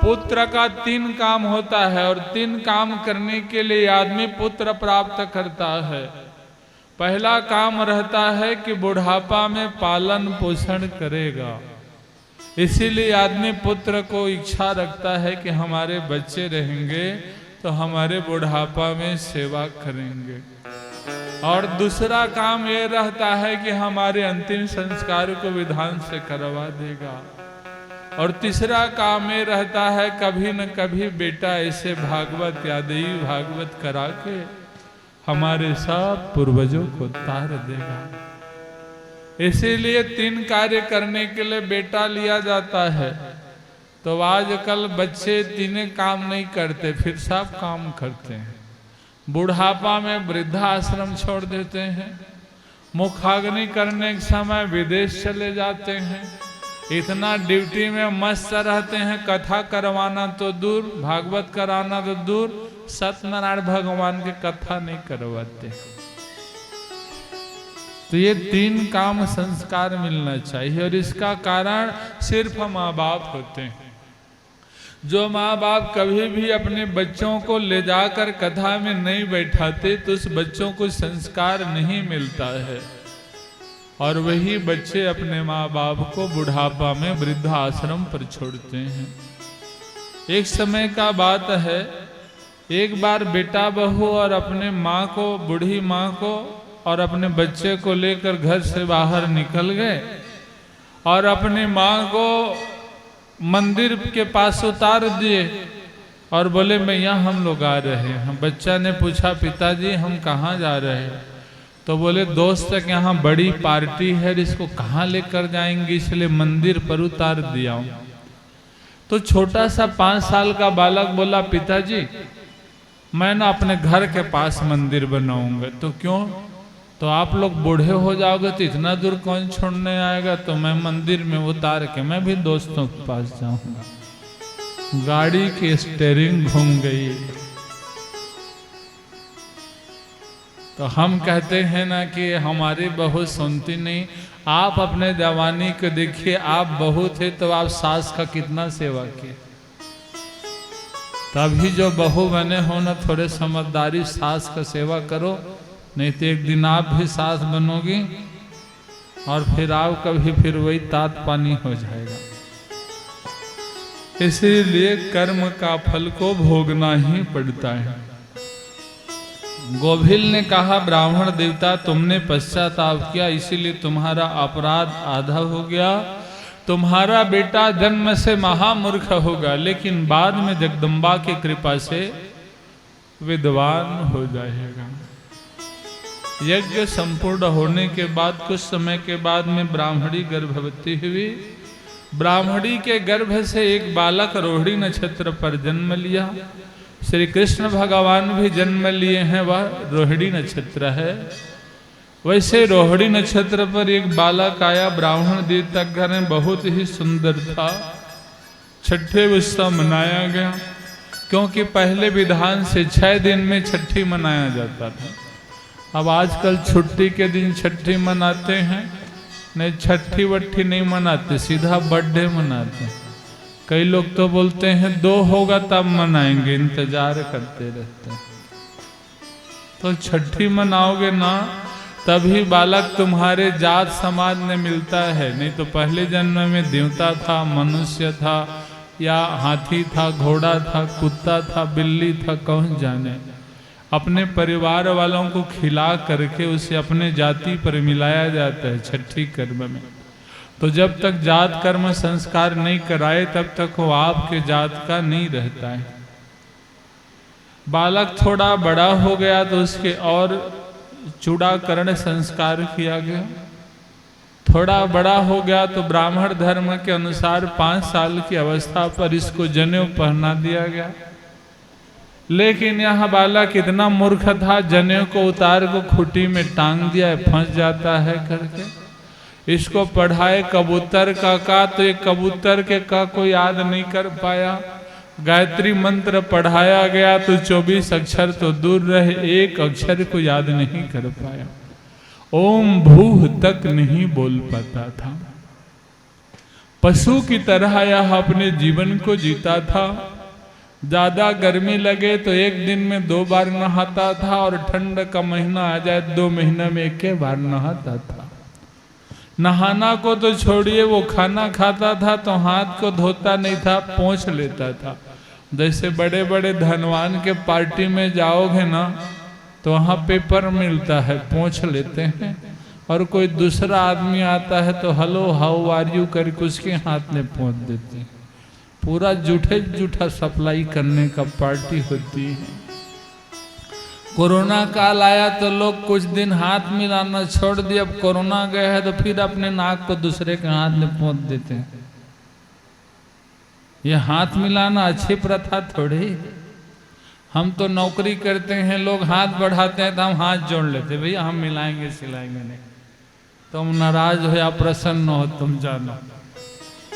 पुत्र का 3 काम होता है और 3 काम करने के लिए आदमी पुत्र प्राप्त करता है। पहला काम रहता है कि बुढ़ापा में पालन पोषण करेगा। इसीलिए आदमी पुत्र को इच्छा रखता है कि हमारे बच्चे रहेंगे तो हमारे बुढ़ापा में सेवा करेंगे। और दूसरा काम ये रहता है कि हमारे अंतिम संस्कार को विधान से करवा देगा। और तीसरा काम ये रहता है कभी न कभी बेटा ऐसे भागवत या देवी भागवत करा के हमारे सब पूर्वजों को तार देगा। इसीलिए 3 कार्य करने के लिए बेटा लिया जाता है। तो आजकल बच्चे 3 काम नहीं करते, फिर सब काम करते हैं। बुढ़ापा में वृद्धाश्रम छोड़ देते हैं, मुखाग्नि करने के समय विदेश चले जाते हैं, इतना ड्यूटी में मस्त रहते हैं, कथा करवाना तो दूर, भागवत कराना तो दूर, सत्यनारायण भगवान की कथा नहीं करवाते। तो ये 3 काम संस्कार मिलना चाहिए और इसका कारण सिर्फ माँ बाप होते हैं। जो माँ बाप कभी भी अपने बच्चों को ले जाकर कथा में नहीं बैठाते तो उस बच्चों को संस्कार नहीं मिलता है और वही बच्चे अपने माँ बाप को बुढ़ापा में वृद्धाश्रम पर छोड़ते हैं। एक समय का बात है, एक बार बेटा बहू और अपने माँ को, बूढ़ी माँ को और अपने बच्चे को लेकर घर से बाहर निकल गए और अपनी माँ को मंदिर के पास उतार दिए और बोले मैं यहाँ हम लोग आ रहे हैं। बच्चा ने पूछा पिताजी हम कहाँ जा रहे हैं? तो बोले दोस्त तक यहाँ बड़ी पार्टी है, इसको कहाँ लेकर जाएंगे, इसलिए मंदिर पर उतार दिया हूँ। तो छोटा सा 5 साल का बालक बोला पिताजी मैं ना अपने घर के पास मंदिर बनाऊंगा। तो क्यों? तो आप लोग बूढ़े हो जाओगे तो इतना दूर कौन छोड़ने आएगा, तो मैं मंदिर में उतार के मैं भी दोस्तों के पास जाऊंगा। गाड़ी की स्टीयरिंग घूम गई। तो हम कहते हैं ना कि हमारी बहू सुनती नहीं। आप अपने जवानी को देखिए, आप बहू थे तो आप सास का कितना सेवा किए। तभी जो बहू बने हो ना थोड़े समझदारी सास का सेवा करो, नहीं तो एक दिन आप भी सास बनोगी और फिर आप कभी फिर वही तात पानी हो जाएगा। इसीलिए कर्म का फल को भोगना ही पड़ता है। गोभिल ने कहा ब्राह्मण देवता तुमने पश्चाताप किया इसीलिए तुम्हारा अपराध आधा हो गया। तुम्हारा बेटा जन्म से महामूर्ख होगा लेकिन बाद में जगदम्बा की कृपा से विद्वान हो जाएगा। यज्ञ संपूर्ण होने के बाद कुछ समय के बाद में ब्राह्मणी गर्भवती हुई। ब्राह्मणी के गर्भ से एक बालक रोहिणी नक्षत्र पर जन्म लिया। श्री कृष्ण भगवान भी जन्म लिए हैं, वह रोहिणी नक्षत्र है। वैसे रोहिणी नक्षत्र पर एक बालक आया। ब्राह्मण देवता घर में बहुत ही सुंदर था। छठे उत्सव मनाया गया क्योंकि पहले विधान से 6 दिन में छठी मनाया जाता था। अब आजकल छुट्टी के दिन छठी मनाते हैं, नहीं छठी वट्ठी नहीं मनाते, सीधा बर्थडे मनाते हैं। कई लोग तो बोलते हैं 2 होगा तब मनाएंगे, इंतजार करते रहते हैं। तो छठी मनाओगे ना तभी बालक तुम्हारे जात समाज में मिलता है, नहीं तो पहले जन्म में देवता था, मनुष्य था या हाथी था, घोड़ा था, कुत्ता था, बिल्ली था, कौन जाने। अपने परिवार वालों को खिला करके उसे अपने जाति पर मिलाया जाता है छठी कर्म में। तो जब तक जात कर्म संस्कार नहीं कराए तब तक वो आपके जात का नहीं रहता है। बालक थोड़ा बड़ा हो गया तो उसके और चूड़ाकरण संस्कार किया गया। थोड़ा बड़ा हो गया तो ब्राह्मण धर्म के अनुसार 5 साल की अवस्था पर इसको जनेऊ पहना दिया गया। लेकिन यह बालक इतना मूर्ख था, जनेऊ को उतार को खूंटी में टांग दिया, फंस जाता है करके। इसको पढ़ाए कबूतर का तो एक कबूतर के का कोई याद नहीं कर पाया। गायत्री मंत्र पढ़ाया गया तो 24 अक्षर तो दूर रहे, एक अक्षर को याद नहीं कर पाया। ओम भूह तक नहीं बोल पाता था। पशु की तरह यह अपने जीवन को जीता था। ज्यादा गर्मी लगे तो एक दिन में 2 बार नहाता था, और ठंड का महीना आ जाए 2 महीने में 1 बार नहाता था। नहाना को तो छोड़िए, वो खाना खाता था तो हाथ को धोता नहीं था, पोंछ लेता था। जैसे बड़े बड़े धनवान के पार्टी में जाओगे ना तो वहाँ पेपर मिलता है, पोंछ लेते हैं। और कोई दूसरा आदमी आता है तो हेलो हाउ आर यू करके उसके हाथ में पोंछ देते हैं। पूरा जूठा सप्लाई करने का पार्टी होती है। कोरोना काल आया तो लोग कुछ दिन हाथ मिलाना छोड़ दिया। अब कोरोना गया है तो फिर अपने नाक को दूसरे के हाथ में पोंछ देते हैं। ये हाथ मिलाना अच्छी प्रथा थोड़ी। हम तो नौकरी करते हैं, लोग हाथ बढ़ाते हैं तो हम हाथ जोड़ लेते हैं, भैया हम मिलाएंगे सिलाएंगे नहीं। तुम नाराज हो या प्रसन्न हो तुम जानो।